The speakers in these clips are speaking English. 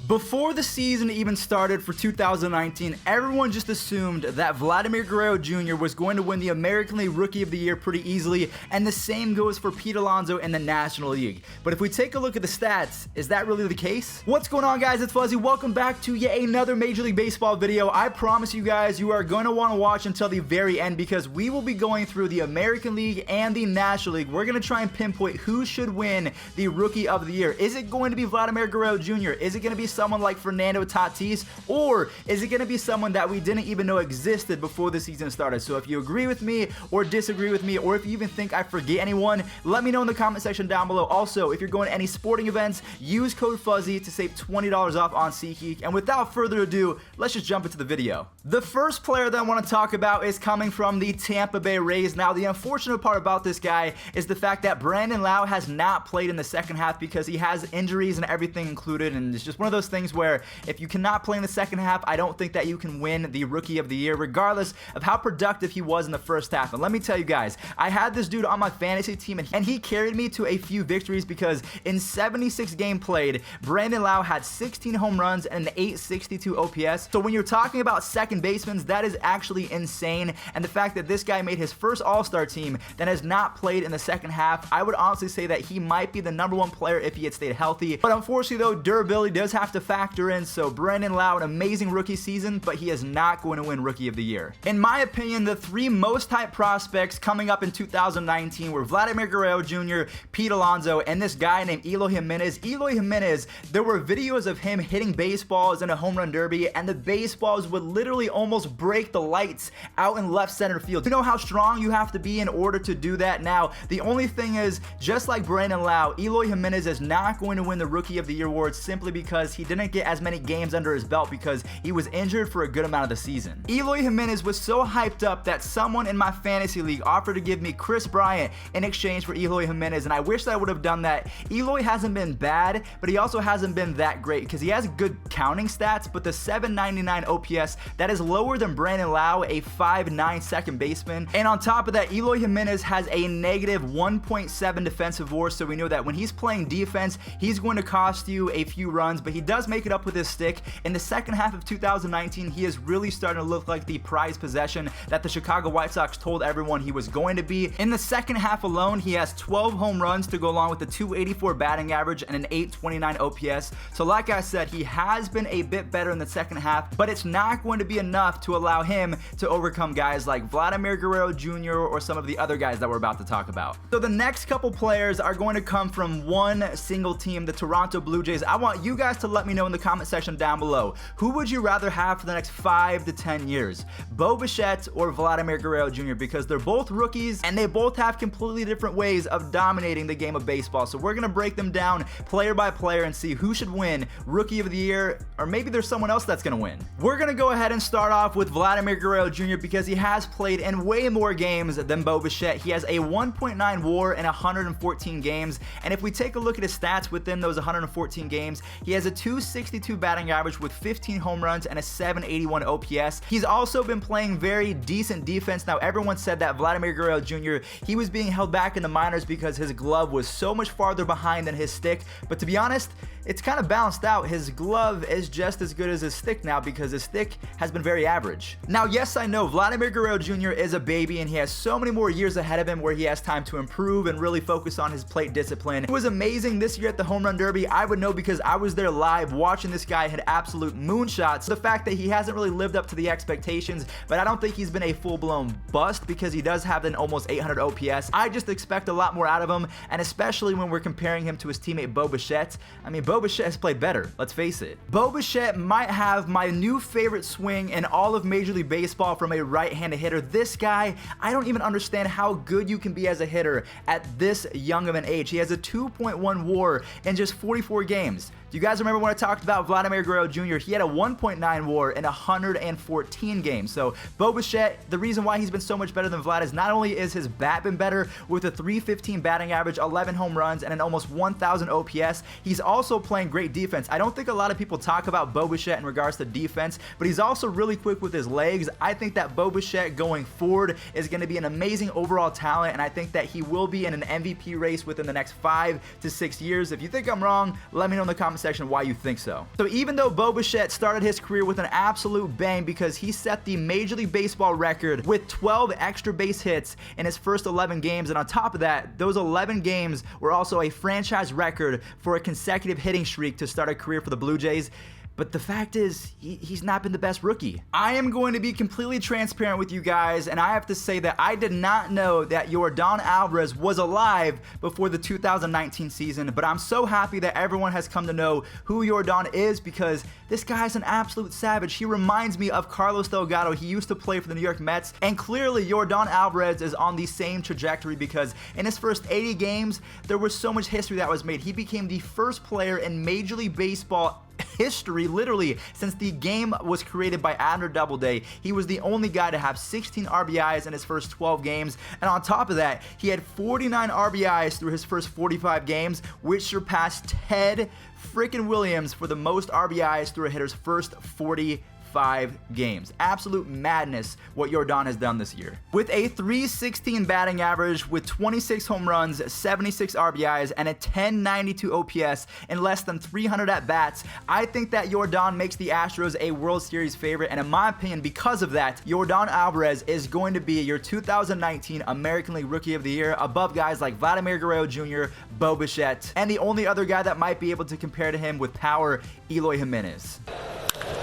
Before the season even started for 2019, everyone just assumed that Vladimir Guerrero Jr. was going to win the American League Rookie of the Year pretty easily, and the same goes for Pete Alonso in the National League. But if we take a look at the stats, is that really the case? What's going on, guys? It's Fuzzy. Welcome back to yet another Major League Baseball video. I promise you guys, you are going to want to watch until the very end because we will be going through the American League and the National League. We're going to try and pinpoint who should win the Rookie of the Year. Is it going to be Vladimir Guerrero Jr.? Is it going to be someone like Fernando Tatis, or is it going to be someone that we didn't even know existed before the season started? So if you agree with me or disagree with me, or if you even think I forget anyone, let me know in the comment section down below. Also, if you're going to any sporting events, use code Fuzzy to save $20 off on SeatGeek. And without further ado, let's just jump into the video. The first player that I want to talk about is coming from the Tampa Bay Rays. Now, the unfortunate part about this guy is the fact that Brandon Lowe has not played in the second half because he has injuries and everything included, and it's just one of those things where if you cannot play in the second half, I don't think that you can win the Rookie of the Year regardless of how productive he was in the first half. And let me tell you guys, I had this dude on my fantasy team and he carried me to a few victories because in 76 games played, Brandon Lowe had 16 home runs and an 862 OPS. So when you're talking about second basemen, that is actually insane. And the fact that this guy made his first All-Star team that has not played in the second half, I would honestly say that he might be the #1 player if he had stayed healthy. But unfortunately though, durability does have to factor in, so Brandon Lowe, an amazing rookie season, but he is not going to win Rookie of the Year. In my opinion, the three most hyped prospects coming up in 2019 were Vladimir Guerrero Jr., Pete Alonso, and this guy named Eloy Jimenez. Eloy Jimenez, there were videos of him hitting baseballs in a home run derby, and the baseballs would literally almost break the lights out in left center field. You know how strong you have to be in order to do that? Now, the only thing is, just like Brandon Lowe, Eloy Jimenez is not going to win the Rookie of the Year award simply because he didn't get as many games under his belt because he was injured for a good amount of the season. Eloy Jimenez was so hyped up that someone in my fantasy league offered to give me Chris Bryant in exchange for Eloy Jimenez, and I wish that I would have done that. Eloy hasn't been bad, but he also hasn't been that great because he has good counting stats, but the 799 OPS, that is lower than Brandon Lowe, a 5'9" second baseman. And on top of that, Eloy Jimenez has a negative 1.7 defensive WAR, so we know that when he's playing defense, he's going to cost you a few runs, but he does make it up with his stick. In the second half of 2019, he is really starting to look like the prized possession that the Chicago White Sox told everyone he was going to be. In the second half alone, he has 12 home runs to go along with the 284 batting average and an 829 OPS. So like I said, he has been a bit better in the second half, but it's not going to be enough to allow him to overcome guys like Vladimir Guerrero Jr. or some of the other guys that we're about to talk about. So the next couple players are going to come from one single team, the Toronto Blue Jays. I want you guys to let me know in the comment section down below, who would you rather have for the next 5 to 10 years? Bichette or Vladimir Guerrero Jr., because they're both rookies and they both have completely different ways of dominating the game of baseball. So we're going to break them down player by player and see who should win Rookie of the Year, or maybe there's someone else that's going to win. We're going to go ahead and start off with Vladimir Guerrero Jr. because he has played in way more games than Bichette. He has a 1.9 WAR in 114 games, and if we take a look at his stats within those 114 games, he has a 262 batting average with 15 home runs and a 781 OPS. He's also been playing very decent defense. Now, everyone said that Vladimir Guerrero Jr., he was being held back in the minors because his glove was so much farther behind than his stick, but to be honest, it's kind of balanced out. His glove is just as good as his stick now because his stick has been very average. Now, yes, I know Vladimir Guerrero Jr. is a baby and he has so many more years ahead of him where he has time to improve and really focus on his plate discipline. It was amazing this year at the Home Run Derby. I would know because I was there live watching this guy hit absolute moonshots. The fact that he hasn't really lived up to the expectations, but I don't think he's been a full-blown bust because he does have an almost 800 OPS. I just expect a lot more out of him, and especially when we're comparing him to his teammate Bichette. I mean, Bichette has played better, let's face it. Bichette might have my new favorite swing in all of Major League Baseball from a right-handed hitter. This guy, I don't even understand how good you can be as a hitter at this young of an age. He has a 2.1 WAR in just 44 games. Do you guys remember when I talked about Vladimir Guerrero Jr.? He had a 1.9 WAR in 114 games. So Bichette, the reason why he's been so much better than Vlad is not only is his bat been better with a 315 batting average, 11 home runs, and an almost 1,000 OPS, he's also playing great defense. I don't think a lot of people talk about Bichette in regards to defense, but he's also really quick with his legs. I think that Bichette going forward is going to be an amazing overall talent, and I think that he will be in an MVP race within the next 5 to 6 years. If you think I'm wrong, let me know in the comments comment section why you think so. So even though Bichette started his career with an absolute bang because he set the Major League Baseball record with 12 extra base hits in his first 11 games, and on top of that, those 11 games were also a franchise record for a consecutive hitting streak to start a career for the Blue Jays. But the fact is, he's not been the best rookie. I am going to be completely transparent with you guys, and I have to say that I did not know that Yordan Alvarez was alive before the 2019 season, but I'm so happy that everyone has come to know who Yordan is, because this guy's an absolute savage. He reminds me of Carlos Delgado. He used to play for the New York Mets, and clearly Yordan Alvarez is on the same trajectory, because in his first 80 games, there was so much history that was made. He became the first player in Major League Baseball history, literally, since the game was created by Abner Doubleday. He was the only guy to have 16 RBIs in his first 12 games, and on top of that, he had 49 RBIs through his first 45 games, which surpassed Ted freaking Williams for the most RBIs through a hitter's first 45 games. Absolute madness what Yordan has done this year. With a .316 batting average, with 26 home runs, 76 RBIs, and a 1092 OPS in less than 300 at-bats, I think that Yordan makes the Astros a World Series favorite, and in my opinion, because of that, Yordan Alvarez is going to be your 2019 American League Rookie of the Year, above guys like Vladimir Guerrero Jr., Bichette, and the only other guy that might be able to compare to him with power, Eloy Jimenez.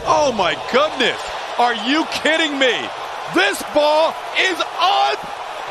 Oh my goodness, are you kidding me? This ball is on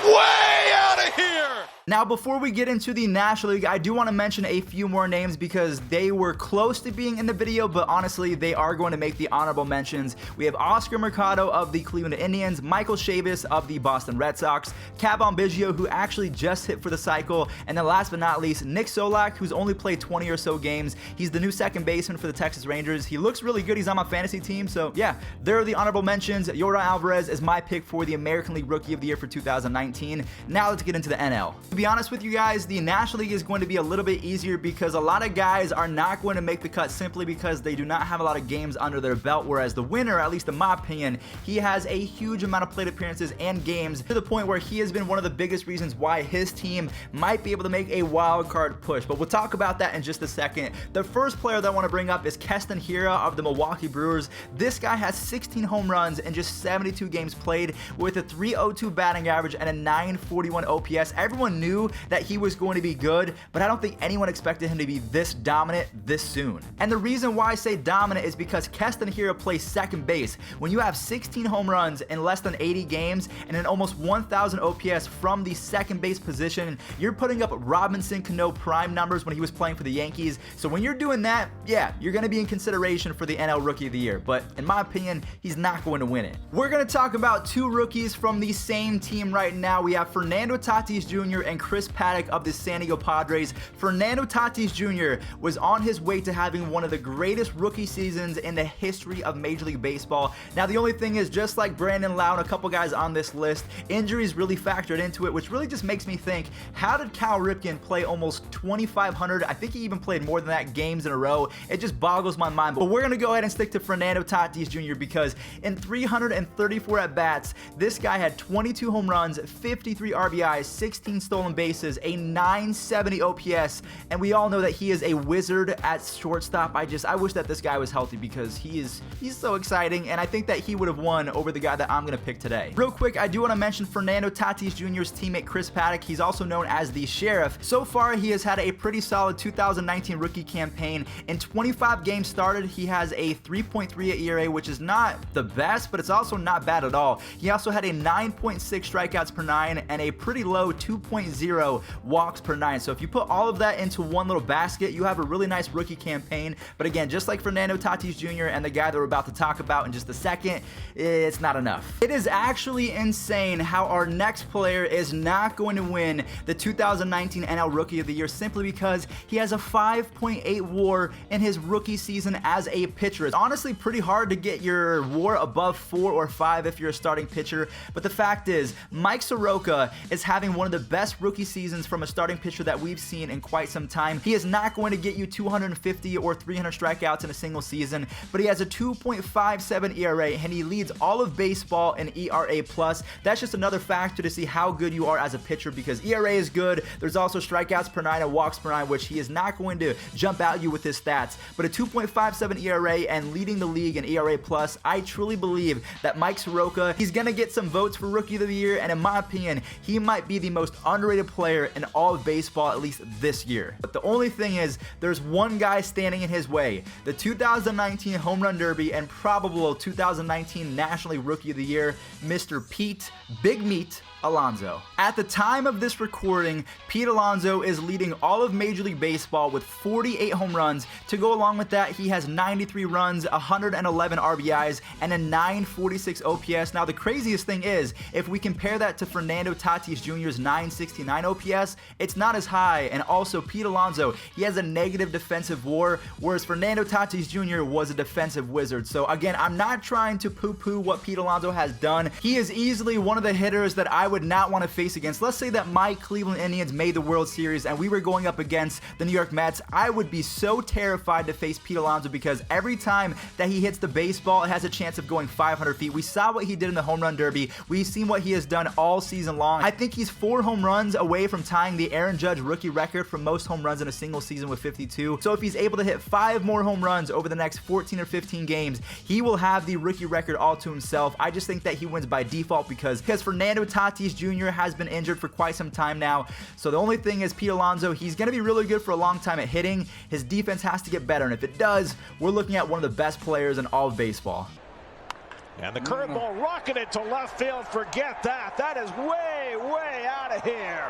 way out of here. Now, before we get into the National League, I do want to mention a few more names because they were close to being in the video, but honestly, they are going to make the honorable mentions. We have Oscar Mercado of the Cleveland Indians, Michael Chavis of the Boston Red Sox, Cavan Biggio, who actually just hit for the cycle, and then last but not least, Nick Solak, who's only played 20 or so games. He's the new second baseman for the Texas Rangers. He looks really good. He's on my fantasy team, so yeah, there are the honorable mentions. Yordan Alvarez is my pick for the American League Rookie of the Year for 2019. Now let's get into the NL. To be honest with you guys, the National League is going to be a little bit easier because a lot of guys are not going to make the cut simply because they do not have a lot of games under their belt, whereas the winner, at least in my opinion, he has a huge amount of plate appearances and games to the point where he has been one of the biggest reasons why his team might be able to make a wild card push, but we'll talk about that in just a second. The first player that I want to bring up is Keston Hiura of the Milwaukee Brewers. This guy has 16 home runs in just 72 games played with a .302 batting average and a .941 OPS. Everyone knew that he was going to be good, but I don't think anyone expected him to be this dominant this soon. And the reason why I say dominant is because Keston Hiura plays second base. When you have 16 home runs in less than 80 games and an almost 1,000 OPS from the second base position, you're putting up Robinson Cano prime numbers when he was playing for the Yankees. So when you're doing that, yeah, you're going to be in consideration for the NL Rookie of the Year, but in my opinion, he's not going to win it. We're going to talk about two rookies from the same team right now. We have Fernando Tatis Jr. and Chris Paddock of the San Diego Padres. Fernando Tatis Jr. was on his way to having one of the greatest rookie seasons in the history of Major League Baseball. Now, the only thing is, just like Brandon Lowe and a couple guys on this list, injuries really factored into it, which really just makes me think, how did Cal Ripken play almost 2,500, I think he even played more than that, games in a row? It just boggles my mind. But we're going to go ahead and stick to Fernando Tatis Jr. because in 334 at-bats, this guy had 22 home runs, 53 RBIs, 16 stolen bases, a 970 OPS, and we all know that he is a wizard at shortstop. I wish that this guy was healthy because he's so exciting, and I think that he would have won over the guy that I'm going to pick today. Real quick, I do want to mention Fernando Tatis Jr.'s teammate Chris Paddock. He's also known as the Sheriff. So far, he has had a pretty solid 2019 rookie campaign. In 25 games started, he has a 3.38 ERA, which is not the best, but it's also not bad at all. He also had a 9.6 strikeouts per 9 and a pretty low 2.0 walks per 9. So if you put all of that into one little basket, you have a really nice rookie campaign. But again, just like Fernando Tatis Jr. and the guy that we're about to talk about in just a second, it's not enough. It is actually insane how our next player is not going to win the 2019 NL Rookie of the Year simply because he has a 5.8 WAR in his rookie season as a pitcher. It's honestly pretty hard to get your WAR above 4 or 5 if you're a starting pitcher, but the fact is, Mike Soroka is having one of the best rookie seasons from a starting pitcher that we've seen in quite some time. He is not going to get you 250 or 300 strikeouts in a single season, but he has a 2.57 ERA and he leads all of baseball in ERA+. That's just another factor to see how good you are as a pitcher, because ERA is good. There's also strikeouts per 9 and walks per 9, which he is not going to jump out you with his stats, but a 2.57 ERA and leading the league in ERA+. I truly believe that Mike Soroka, he's going to get some votes for Rookie of the Year, and in my opinion, he might be the most underrated player in all of baseball, at least this year. But the only thing is, there's one guy standing in his way: the 2019 Home Run Derby and probable 2019 National League Rookie of the Year, Mr. Pete Big Meat Alonso. At the time of this recording, Pete Alonso is leading all of Major League Baseball with 48 home runs. To go along with that, he has 93 runs, 111 RBIs, and a 946 OPS. Now, the craziest thing is, if we compare that to Fernando Tatis Jr.'s 969 OPS, it's not as high. And also, Pete Alonso, he has a negative defensive WAR, whereas Fernando Tatis Jr. was a defensive wizard. So again, I'm not trying to poo-poo what Pete Alonso has done. He is easily one of the hitters that I would not want to face against. Let's say that my Cleveland Indians made the World Series and we were going up against the New York Mets. I would be so terrified to face Pete Alonso, because every time that he hits the baseball, it has a chance of going 500 feet. We saw what he did in the Home Run Derby. We've seen what he has done all season long. I think he's 4 home runs away from tying the Aaron Judge rookie record for most home runs in a single season with 52. So if he's able to hit 5 more home runs over the next 14 or 15 games, he will have the rookie record all to himself. I just think that he wins by default because Fernando Tatis Jr. has been injured for quite some time now. So the only thing is, Pete Alonso, he's going to be really good for a long time at hitting. His defense has to get better, and if it does, we're looking at one of the best players in all of baseball. And the curveball rocketed to left field. Forget that. That is way, way out of here.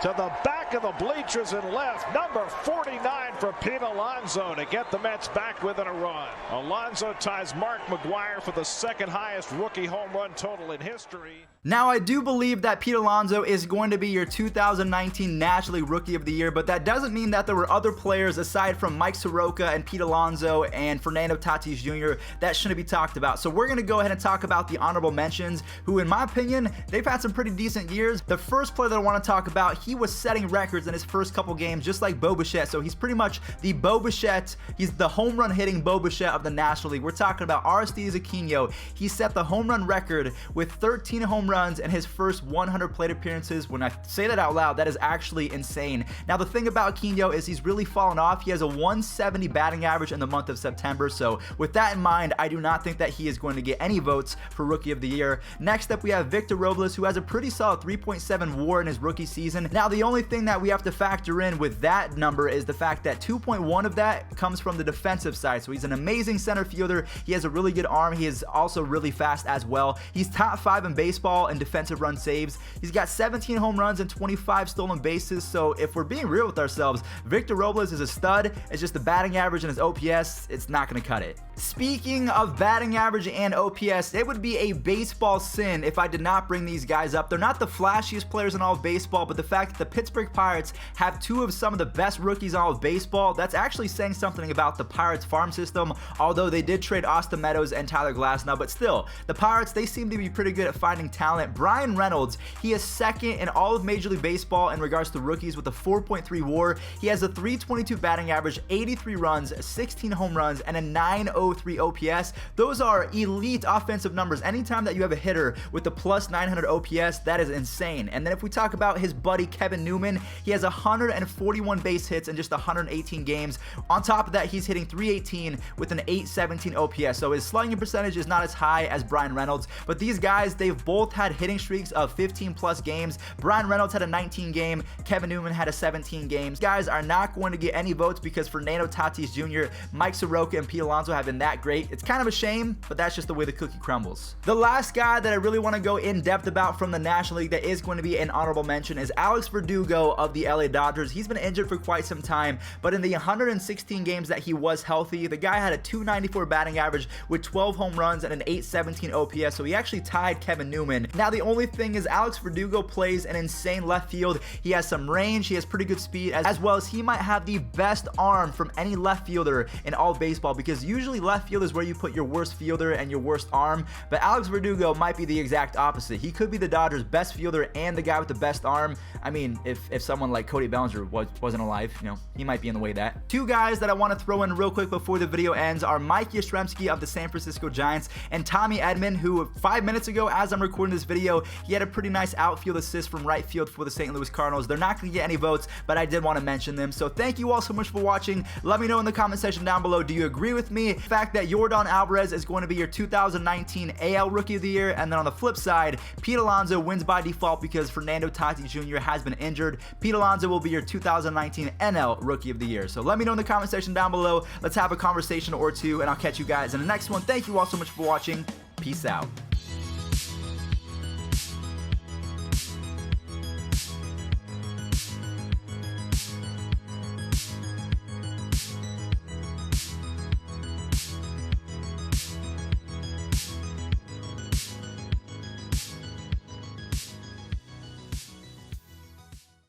To the back of the bleachers and left, number 49 for Pete Alonso to get the Mets back within a run. Alonso ties Mark McGwire for the second highest rookie home run total in history. Now, I do believe that Pete Alonso is going to be your 2019 National League Rookie of the Year, but that doesn't mean that there were other players aside from Mike Soroka and Pete Alonso and Fernando Tatis Jr. that shouldn't be talked about. So we're going to go ahead and talk about the honorable mentions, who in my opinion, they've had some pretty decent years. The first player that I want to talk about, he was setting records in his first couple games, just like Bichette. So he's pretty much the Bichette. He's the home run hitting Bichette of the National League. We're talking about Aristides Aquino. He set the home run record with 13 home runs in his first 100 plate appearances. When I say that out loud, that is actually insane. Now, the thing about Aquino is he's really fallen off. He has a 170 batting average in the month of September. So with that in mind, I do not think that he is going to get any votes for Rookie of the Year. Next up, we have Victor Robles, who has a pretty solid 3.7 WAR in his rookie season. Now, the only thing that we have to factor in with that number is the fact that 2.1 of that comes from the defensive side. So he's an amazing center fielder. He has a really good arm. He is also really fast as well. He's top 5 in baseball in defensive run saves. He's got 17 home runs and 25 stolen bases. So if we're being real with ourselves, Victor Robles is a stud. It's just the batting average and his OPS, it's not going to cut it. Speaking of batting average and OPS, it would be a baseball sin if I did not bring these guys up. They're not the flashiest players in all of baseball, but the fact that the Pittsburgh Pirates have 2 of some of the best rookies in all of baseball, that's actually saying something about the Pirates farm system, although they did trade Austin Meadows and Tyler Glasnow. But still, the Pirates, they seem to be pretty good at finding talent. Bryan Reynolds, he is second in all of Major League Baseball in regards to rookies with a 4.3 WAR. He has a 322 batting average, 83 runs, 16 home runs, and a 903 OPS. Those are elite offensive numbers. Anytime that you have a hitter with a plus 900 OPS, that is insane. And then if we talk about his buddy Kevin Newman, he has 141 base hits in just 118 games. On top of that, he's hitting 318 with an 817 OPS. So his slugging percentage is not as high as Bryan Reynolds, but these guys, they've both had hitting streaks of 15 plus games. Bryan Reynolds had a 19 game, Kevin Newman had a 17 games. Guys are not going to get any votes because Fernando Tatis Jr., Mike Soroka, and Pete Alonso have been that great. It's kind of a shame, but that's just the way the cookie crumbles. The last guy that I really want to go in depth about from the National League that is going to be an honorable mention is Alex Verdugo of the LA Dodgers. He's been injured for quite some time, but in the 116 games that he was healthy, the guy had a 294 batting average with 12 home runs and an 817 OPS. So he actually tied Kevin Newman in. Now, the only thing is Alex Verdugo plays an insane left field. He has some range, he has pretty good speed, as well as he might have the best arm from any left fielder in all of baseball, because usually left field is where you put your worst fielder and your worst arm, but Alex Verdugo might be the exact opposite. He could be the Dodgers' best fielder and the guy with the best arm. I mean, if someone like Cody Bellinger wasn't alive, you know, he might be in the way of that. Two guys that I want to throw in real quick before the video ends are Mike Yastrzemski of the San Francisco Giants and Tommy Edmund, who 5 minutes ago, as I'm recording this video, he had a pretty nice outfield assist from right field for the St. Louis Cardinals. They're not going to get any votes, but I did want to mention them. So thank you all so much for watching. Let me know in the comment section down below, do you agree with me? The fact that Yordan Alvarez is going to be your 2019 AL Rookie of the Year, and then on the flip side, Pete Alonso wins by default because Fernando Tatis Jr. has been injured. Pete Alonso will be your 2019 NL Rookie of the Year. So let me know in the comment section down below. Let's have a conversation or two, and I'll catch you guys in the next one. Thank you all so much for watching. Peace out.